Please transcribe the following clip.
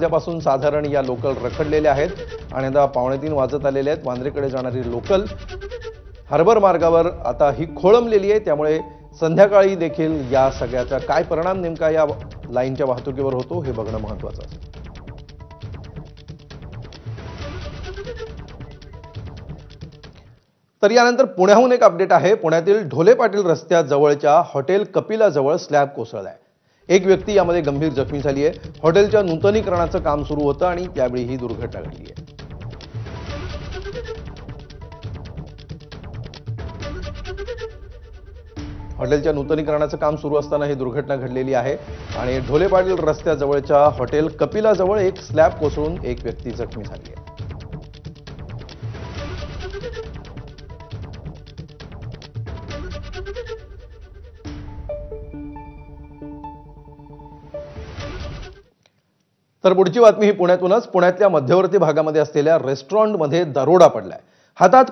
वाजल्यापासून साधारण या लोकल रखडलेल्या आहेत आणि आता 2:45 वाजत आलेले आहेत। वांद्रेकडे जाणारी लोकल हार्बर मार्गावर आता ही खोळंबलेली आहे, त्यामुळे संध्याकाळी देखील या सगळ्याचा काय परिणाम नेमका या लाईनच्या वाहतुकीवर होतो हे बघणं महत्त्वाचं आहे। तर यानंतर पुण्याहून एक अपडेट आहे। पुण्यातील ढोले पाटील रस्त्याजवळच्या हॉटेल कपिला जवळ स्लॅब कोसळलाय। एक व्यक्ती यामध्ये गंभीर जखमी झाली आहे। हॉटेलच्या नूतनीकरणाचं काम सुरू होतं आणि त्यावेळी ही दुर्घटना घडली आहे। हॉटेलच्या नूतनीकरणाचं काम सुरू असताना ही दुर्घटना घडलेली आहे आणि ढोले पाटील रस्त्याजवळच्या हॉटेल कपिला जवळ एक स्लॅब कोसळून एक व्यक्ती जखमी झाली आहे। तर पुढची बातमी ही पुण्यातूनच। पुण्यातल्या मध्यवर्ती भागामध्ये असलेल्या रेस्टॉरंटमध्ये दरोडा पडलाय। हातात